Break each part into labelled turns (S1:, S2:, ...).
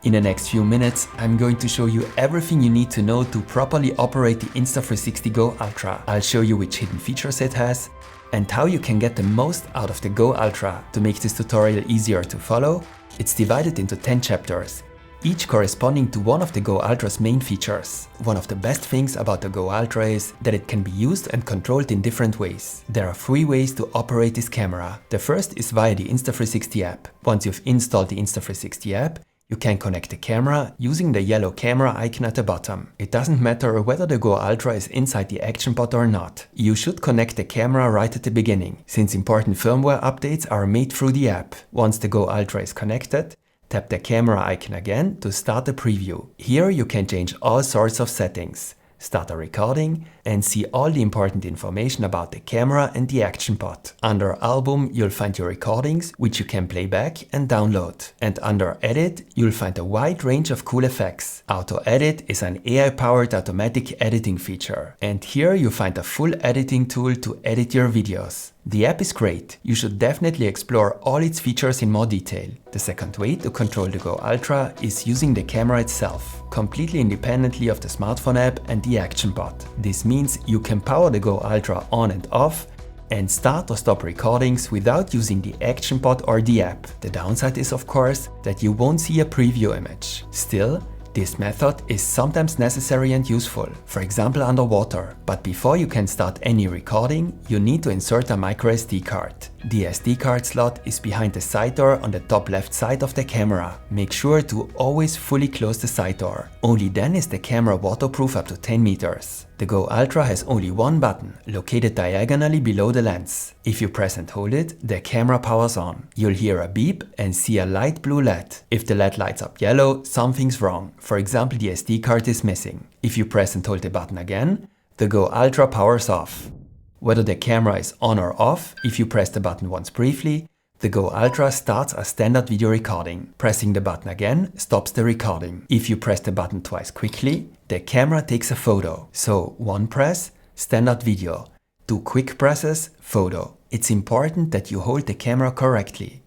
S1: In the next few minutes, I'm going to show you everything you need to know to properly operate the Insta360 GO Ultra. I'll show you which hidden features it has and how you can get the most out of the GO Ultra. To make this tutorial easier to follow, it's divided into 10 chapters, each corresponding to one of the GO Ultra's main features. One of the best things about the GO Ultra is that it can be used and controlled in different ways. There are 3 ways to operate this camera. The first is via the Insta360 app. Once you've installed the Insta360 app, you can connect the camera using the yellow camera icon at the bottom. It doesn't matter whether the GO Ultra is inside the Actionpod or not. You should connect the camera right at the beginning, since important firmware updates are made through the app. Once the GO Ultra is connected, tap the camera icon again to start the preview. Here you can change all sorts of settings, start a recording, and see all the important information about the camera and the Actionpod. Under Album, you'll find your recordings, which you can play back and download. And under Edit, you'll find a wide range of cool effects. Auto Edit is an AI-powered automatic editing feature. And here you find a full editing tool to edit your videos. The app is great. You should definitely explore all its features in more detail. The second way to control the GO Ultra is using the camera itself, completely independently of the smartphone app and the Actionpod. This means you can power the GO Ultra on and off and start or stop recordings without using the Actionpod or the app. The downside is, of course, that you won't see a preview image. Still, this method is sometimes necessary and useful, for example underwater. But before you can start any recording, you need to insert a microSD card. The SD card slot is behind the side door on the top left side of the camera. Make sure to always fully close the side door. Only then is the camera waterproof up to 10 meters. The GO Ultra has only one button, located diagonally below the lens. If you press and hold it, the camera powers on. You'll hear a beep and see a light blue LED. If the LED lights up yellow, something's wrong. For example, the SD card is missing. If you press and hold the button again, the GO Ultra powers off. Whether the camera is on or off, if you press the button once briefly, the GO Ultra starts a standard video recording. Pressing the button again stops the recording. If you press the button twice quickly, the camera takes a photo. So 1 press, standard video. 2 quick presses, photo. It's important that you hold the camera correctly.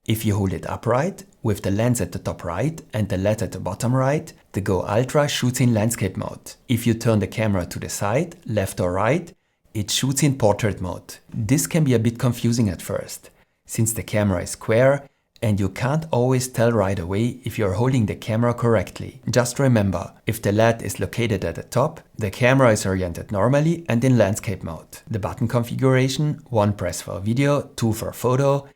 S1: If you hold it upright, with the lens at the top right and the LED at the bottom right, the GO Ultra shoots in landscape mode. If you turn the camera to the side, left or right, it shoots in portrait mode. This can be a bit confusing at first, since the camera is square and you can't always tell right away if you're holding the camera correctly. Just remember, if the LED is located at the top, the camera is oriented normally and in landscape mode. The button configuration, 1 press for video, 2 for photo,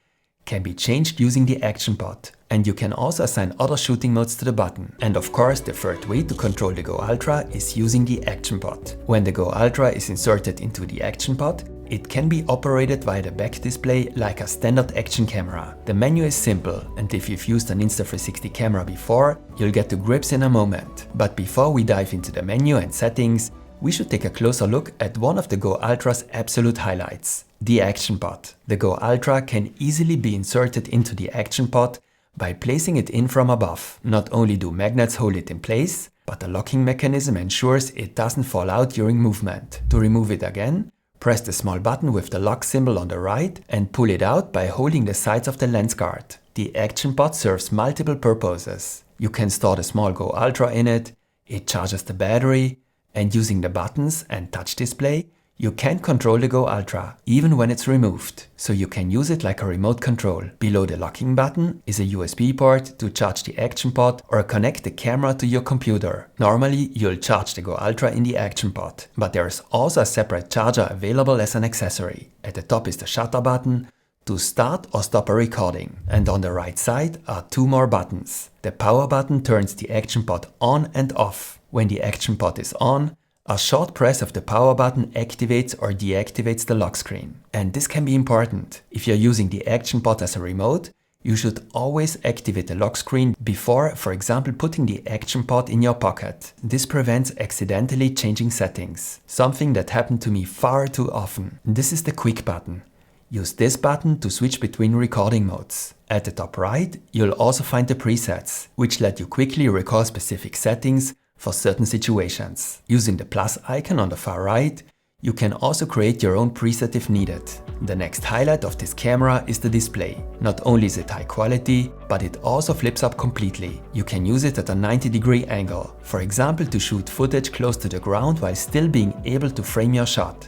S1: can be changed using the Actionpod. And you can also assign other shooting modes to the button. And of course, the third way to control the GO Ultra is using the Actionpod. When the GO Ultra is inserted into the Actionpod, it can be operated via the back display like a standard action camera. The menu is simple, and if you've used an Insta360 camera before, you'll get to grips in a moment. But before we dive into the menu and settings, we should take a closer look at one of the GO Ultra's absolute highlights, the Actionpod. The GO Ultra can easily be inserted into the Actionpod by placing it in from above. Not only do magnets hold it in place, but the locking mechanism ensures it doesn't fall out during movement. To remove it again, press the small button with the lock symbol on the right and pull it out by holding the sides of the lens guard. The Actionpod serves multiple purposes. You can store the small GO Ultra in it, it charges the battery, and using the buttons and touch display, you can control the GO Ultra, even when it's removed, so you can use it like a remote control. Below the locking button is a USB port to charge the Actionpod or connect the camera to your computer. Normally, you'll charge the GO Ultra in the Actionpod, but there is also a separate charger available as an accessory. At the top is the shutter button to start or stop a recording, and on the right side are 2 more buttons. The power button turns the Actionpod on and off. When the Actionpod is on, a short press of the power button activates or deactivates the lock screen. And this can be important. If you're using the Actionpod as a remote, you should always activate the lock screen before, for example, putting the Actionpod in your pocket. This prevents accidentally changing settings, something that happened to me far too often. This is the quick button. Use this button to switch between recording modes. At the top right, you'll also find the presets, which let you quickly record specific settings for certain situations. Using the plus icon on the far right, You can also create your own preset if needed. The next highlight of this camera is the display. Not only is it high quality, but it also flips up completely. You can use it at a 90-degree angle, for example to shoot footage close to the ground while still being able to frame your shot.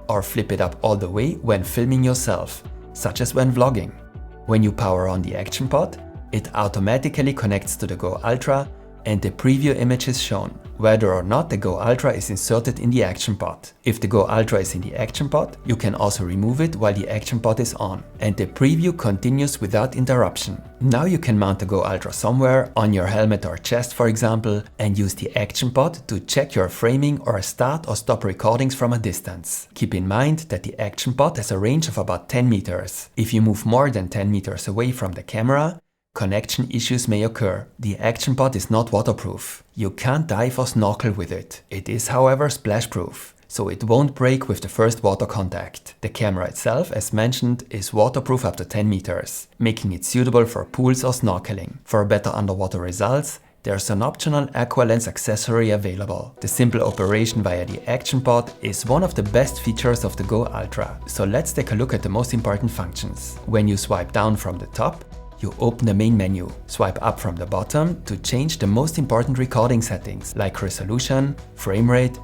S1: Or flip it up all the way when filming yourself, such as when vlogging. When you power on the Actionpod, it automatically connects to the Go Ultra and the preview image is shown, whether or not the Go Ultra is inserted in the Actionpod. If the Go Ultra is in the Actionpod, you can also remove it while the Actionpod is on, and the preview continues without interruption. Now you can mount the Go Ultra somewhere, on your helmet or chest for example, and use the Actionpod to check your framing or start or stop recordings from a distance. Keep in mind that the Actionpod has a range of about 10 meters. If you move more than 10 meters away from the camera, connection issues may occur. The Actionpod is not waterproof. You can't dive or snorkel with it. It is, however, splash-proof, so it won't break with the first water contact. The camera itself, as mentioned, is waterproof up to 10 meters, making it suitable for pools or snorkeling. For better underwater results, there's an optional aqua lens accessory available. The simple operation via the Actionpod is one of the best features of the Go Ultra. So let's take a look at the most important functions. When you swipe down from the top, you open the main menu. Swipe up from the bottom to change the most important recording settings like resolution, frame rate,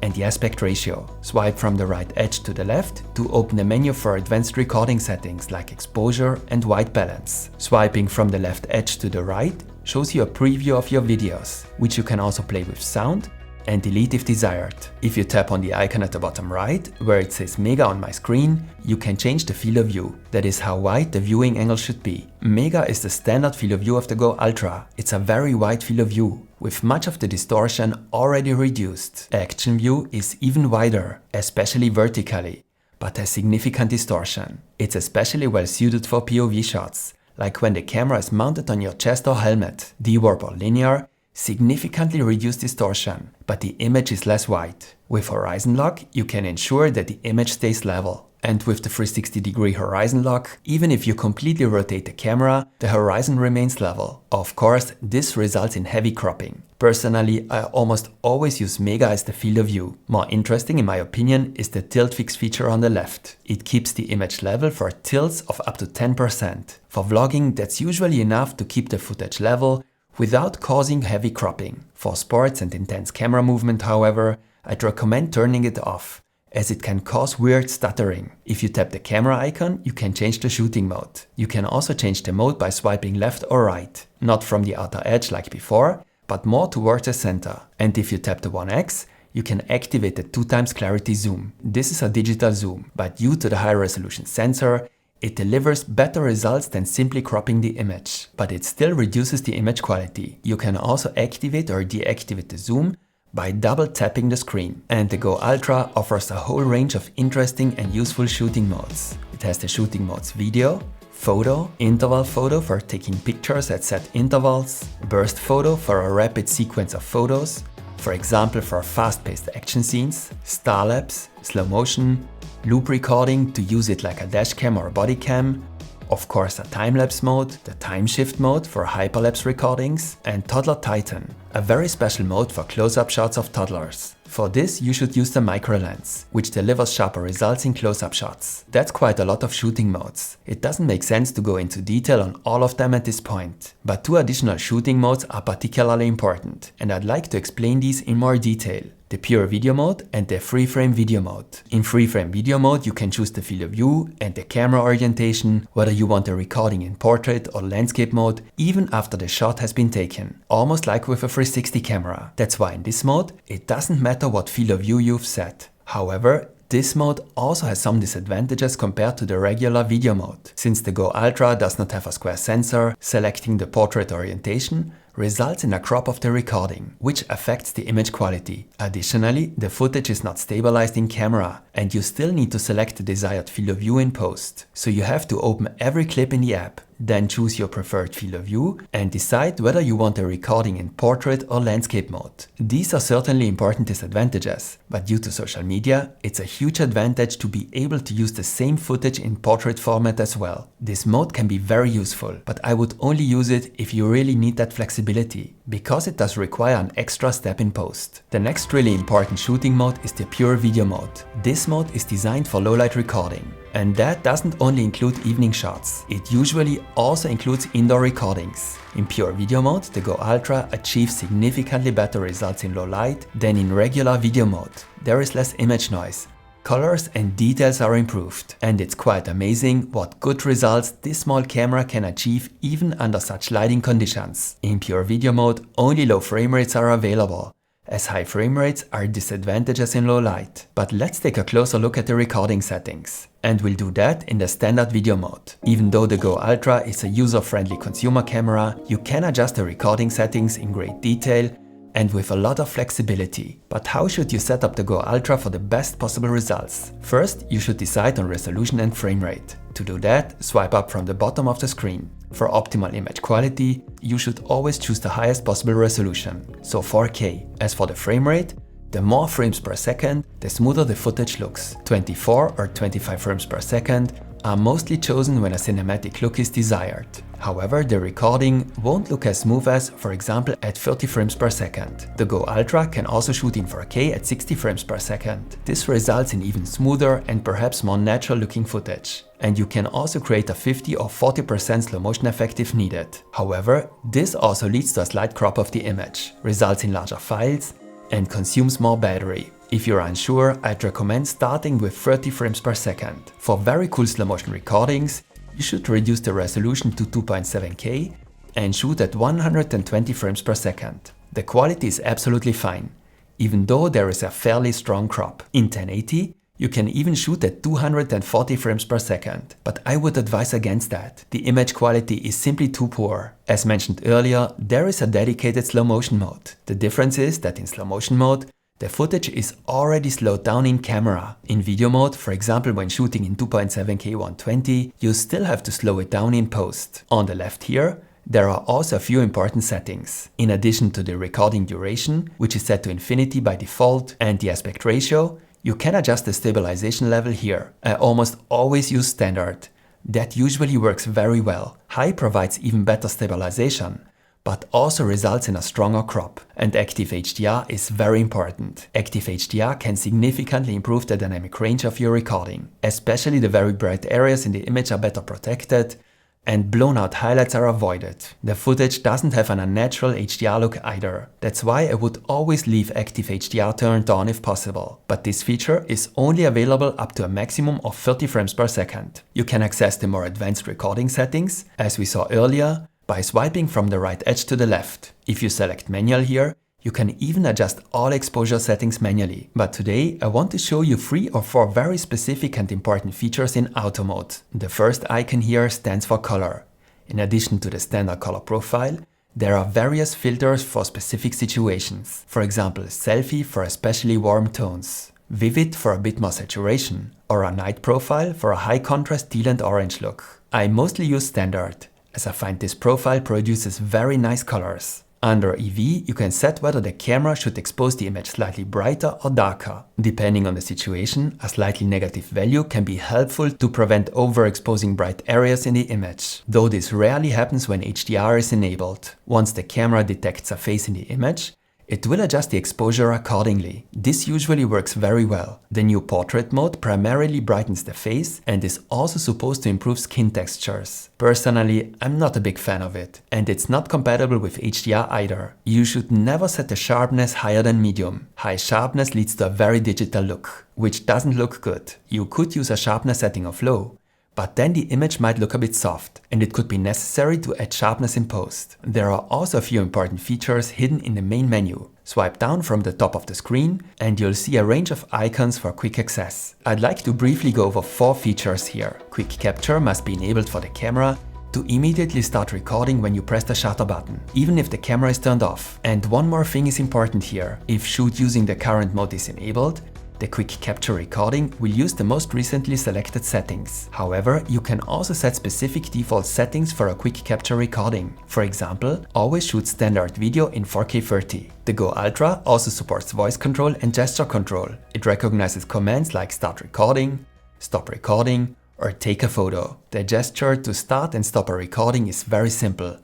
S1: and the aspect ratio. Swipe from the right edge to the left to open the menu for advanced recording settings like exposure and white balance. Swiping from the left edge to the right shows you a preview of your videos, which you can also play with sound and delete if desired. If you tap on the icon at the bottom right, where it says Mega on my screen, you can change the field of view. That is how wide the viewing angle should be. Mega is the standard field of view of the Go Ultra. It's a very wide field of view, with much of the distortion already reduced. Action View is even wider, especially vertically, but has significant distortion. It's especially well suited for POV shots, like when the camera is mounted on your chest or helmet. D-Warp or Linear significantly reduce distortion, but the image is less wide. With Horizon Lock, you can ensure that the image stays level. And with the 360-degree Horizon Lock, even if you completely rotate the camera, the horizon remains level. Of course, this results in heavy cropping. Personally, I almost always use Mega as the field of view. More interesting in my opinion is the tilt fix feature on the left. It keeps the image level for tilts of up to 10%. For vlogging, that's usually enough to keep the footage level without causing heavy cropping. For sports and intense camera movement, however, I'd recommend turning it off, as it can cause weird stuttering. If you tap the camera icon, you can change the shooting mode. You can also change the mode by swiping left or right, not from the outer edge like before, but more towards the center. And if you tap the 1x, you can activate the 2x clarity zoom. This is a digital zoom, but due to the high resolution sensor, it delivers better results than simply cropping the image, but it still reduces the image quality. You can also activate or deactivate the zoom by double tapping the screen. And the Go Ultra offers a whole range of interesting and useful shooting modes. It has the shooting modes video, photo, interval photo for taking pictures at set intervals, burst photo for a rapid sequence of photos, for example for fast-paced action scenes, star lapse, slow motion, loop recording to use it like a dash cam or body cam, of course a time-lapse mode, the time shift mode for hyperlapse recordings, and Toddler Titan, a very special mode for close-up shots of toddlers. For this you should use the micro lens, which delivers sharper results in close-up shots. That's quite a lot of shooting modes. It doesn't make sense to go into detail on all of them at this point, but 2 additional shooting modes are particularly important, and I'd like to explain these in more detail. The Pure Video Mode and the FreeFrame Video Mode. In FreeFrame Video Mode you can choose the field of view and the camera orientation, whether you want a recording in portrait or landscape mode, even after the shot has been taken, almost like with a 360 camera. That's why in this mode it doesn't matter what field of view you've set. However, this mode also has some disadvantages compared to the regular video mode. Since the Go Ultra does not have a square sensor, selecting the portrait orientation results in a crop of the recording, which affects the image quality. Additionally, the footage is not stabilized in camera, and you still need to select the desired field of view in post. So you have to open every clip in the app, Then choose your preferred field of view and decide whether you want a recording in portrait or landscape mode. These are certainly important disadvantages, but due to social media, it's a huge advantage to be able to use the same footage in portrait format as well. This mode can be very useful, but I would only use it if you really need that flexibility, because it does require an extra step in post. The next really important shooting mode is the Pure Video Mode. This mode is designed for low-light recording. And that doesn't only include evening shots, it usually also includes indoor recordings. In Pure Video Mode, the Go Ultra achieves significantly better results in low light than in regular video mode. There is less image noise, colors and details are improved, and it's quite amazing what good results this small camera can achieve even under such lighting conditions. In Pure Video Mode, only low frame rates are available, as high frame rates are disadvantages in low light. But let's take a closer look at the recording settings. And we'll do that in the standard video mode. Even though the Go Ultra is a user-friendly consumer camera, you can adjust the recording settings in great detail and with a lot of flexibility. But how should you set up the Go Ultra for the best possible results? First, you should decide on resolution and frame rate. To do that, swipe up from the bottom of the screen. For optimal image quality, you should always choose the highest possible resolution, so 4K. As for the frame rate, the more frames per second, the smoother the footage looks. 24 or 25 frames per second are mostly chosen when a cinematic look is desired. However, the recording won't look as smooth as, for example, at 30 frames per second. The Go Ultra can also shoot in 4K at 60 frames per second. This results in even smoother and perhaps more natural looking footage. And you can also create a 50 or 40% slow motion effect if needed. However, this also leads to a slight crop of the image, results in larger files, and consumes more battery. If you're unsure, I'd recommend starting with 30 frames per second. For very cool slow motion recordings, you should reduce the resolution to 2.7K and shoot at 120 frames per second. The quality is absolutely fine, even though there is a fairly strong crop. In 1080, you can even shoot at 240 frames per second, but I would advise against that. The image quality is simply too poor. As mentioned earlier, there is a dedicated slow motion mode. The difference is that in slow motion mode, the footage is already slowed down in camera. In video mode, for example when shooting in 2.7K 120, you still have to slow it down in post. On the left here, there are also a few important settings. In addition to the recording duration, which is set to infinity by default, and the aspect ratio, you can adjust the stabilization level here. I almost always use standard. That usually works very well. High provides even better stabilization, but also results in a stronger crop. And active HDR is very important. Active HDR can significantly improve the dynamic range of your recording. Especially the very bright areas in the image are better protected, and blown out highlights are avoided. The footage doesn't have an unnatural HDR look either. That's why I would always leave active HDR turned on if possible. But this feature is only available up to a maximum of 30 frames per second. You can access the more advanced recording settings, as we saw earlier, by swiping from the right edge to the left. If you select manual here, you can even adjust all exposure settings manually. But today I want to show you 3 or 4 very specific and important features in auto mode. The first icon here stands for color. In addition to the standard color profile, there are various filters for specific situations. For example, selfie for especially warm tones, vivid for a bit more saturation, or a night profile for a high contrast teal and orange look. I mostly use standard, as I find this profile produces very nice colors. Under EV, you can set whether the camera should expose the image slightly brighter or darker. Depending on the situation, a slightly negative value can be helpful to prevent overexposing bright areas in the image, though this rarely happens when HDR is enabled. Once the camera detects a face in the image, it will adjust the exposure accordingly. This usually works very well. The new portrait mode primarily brightens the face and is also supposed to improve skin textures. Personally, I'm not a big fan of it, and it's not compatible with HDR either. You should never set the sharpness higher than medium. High sharpness leads to a very digital look, which doesn't look good. You could use a sharpness setting of low, but then the image might look a bit soft, and it could be necessary to add sharpness in post. There are also a few important features hidden in the main menu. Swipe down from the top of the screen and you'll see a range of icons for quick access. I'd like to briefly go over 4 features here. Quick capture must be enabled for the camera to immediately start recording when you press the shutter button, even if the camera is turned off. And one more thing is important here. If shoot using the current mode is enabled, The quick capture recording will use the most recently selected settings. However, you can also set specific default settings for a quick capture recording. For example, always shoot standard video in 4K 30. The Go Ultra also supports voice control and gesture control. It recognizes commands like start recording, stop recording, or take a photo. The gesture to start and stop a recording is very simple.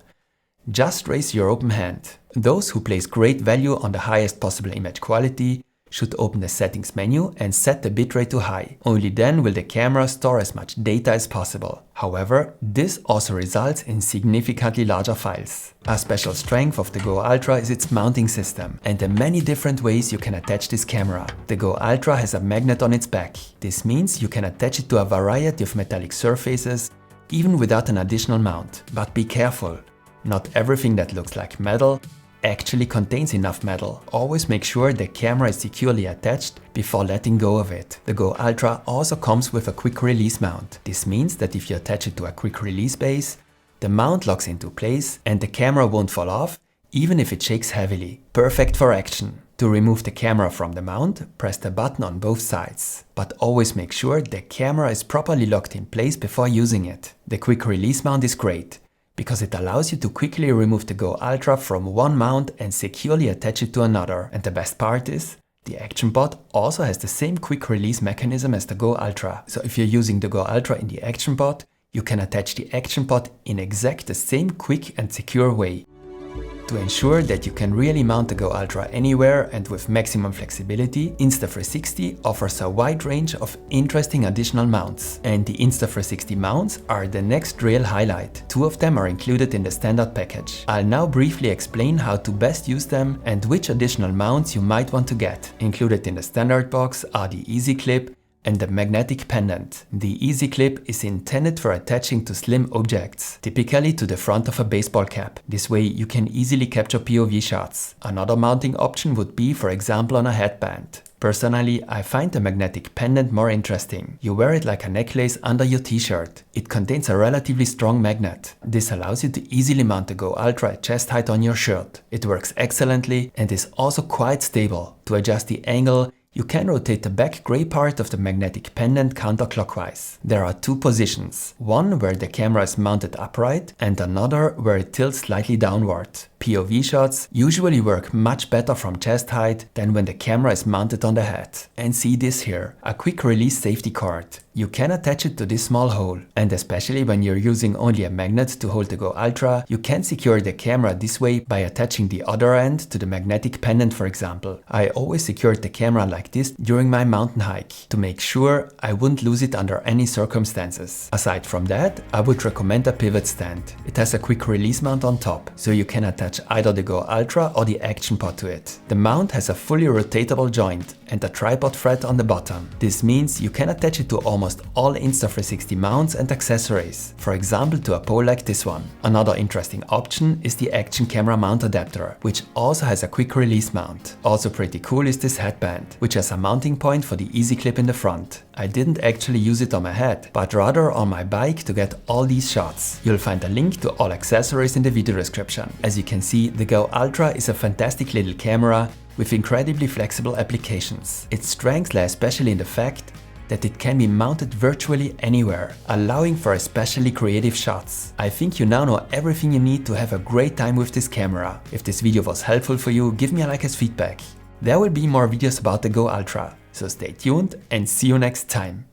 S1: Just raise your open hand. Those who place great value on the highest possible image quality should open the settings menu and set the bitrate to high. Only then will the camera store as much data as possible. However, this also results in significantly larger files. A special strength of the Go Ultra is its mounting system and the many different ways you can attach this camera. The Go Ultra has a magnet on its back. This means you can attach it to a variety of metallic surfaces, even without an additional mount. But be careful, not everything that looks like metal actually contains enough metal. Always make sure the camera is securely attached before letting go of it. The Go Ultra also comes with a quick release mount. This means that if you attach it to a quick release base, the mount locks into place and the camera won't fall off, even if it shakes heavily. Perfect for action. To remove the camera from the mount, press the button on both sides. But always make sure the camera is properly locked in place before using it. The quick release mount is great, because it allows you to quickly remove the Go Ultra from one mount and securely attach it to another. And the best part is, the Actionpod also has the same quick release mechanism as the Go Ultra. So if you're using the Go Ultra in the Actionpod, you can attach the Actionpod in exact the same quick and secure way. To ensure that you can really mount the Go Ultra anywhere and with maximum flexibility, Insta360 offers a wide range of interesting additional mounts. And the Insta360 mounts are the next real highlight. 2 of them are included in the standard package. I'll now briefly explain how to best use them and which additional mounts you might want to get. Included in the standard box are the Easy Clip and the magnetic pendant. The Easy Clip is intended for attaching to slim objects, typically to the front of a baseball cap. This way you can easily capture POV shots. Another mounting option would be, for example, on a headband. Personally, I find the magnetic pendant more interesting. You wear it like a necklace under your t-shirt. It contains a relatively strong magnet. This allows you to easily mount the Go Ultra at chest height on your shirt. It works excellently and is also quite stable. To adjust the angle, you can rotate the back gray part of the magnetic pendant counterclockwise. There are 2 positions, one where the camera is mounted upright and another where it tilts slightly downward. POV shots usually work much better from chest height than when the camera is mounted on the head. And see this here, a quick release safety cord. You can attach it to this small hole. And especially when you're using only a magnet to hold the Go Ultra, you can secure the camera this way by attaching the other end to the magnetic pendant, for example. I always secured the camera like this during my mountain hike to make sure I wouldn't lose it under any circumstances. Aside from that, I would recommend a pivot stand. It has a quick release mount on top, so you can attach either the Go Ultra or the Actionpod to it. The mount has a fully rotatable joint and a tripod thread on the bottom. This means you can attach it to almost all Insta360 mounts and accessories, for example to a pole like this one. Another interesting option is the Action Camera Mount Adapter, which also has a quick release mount. Also pretty cool is this headband, which has a mounting point for the Easy Clip in the front. I didn't actually use it on my head, but rather on my bike to get all these shots. You'll find a link to all accessories in the video description. As you can see, the Go Ultra is a fantastic little camera with incredibly flexible applications. Its strengths lie especially in the fact that it can be mounted virtually anywhere, allowing for especially creative shots. I think you now know everything you need to have a great time with this camera. If this video was helpful for you, give me a like as feedback. There will be more videos about the Go Ultra, so stay tuned and see you next time.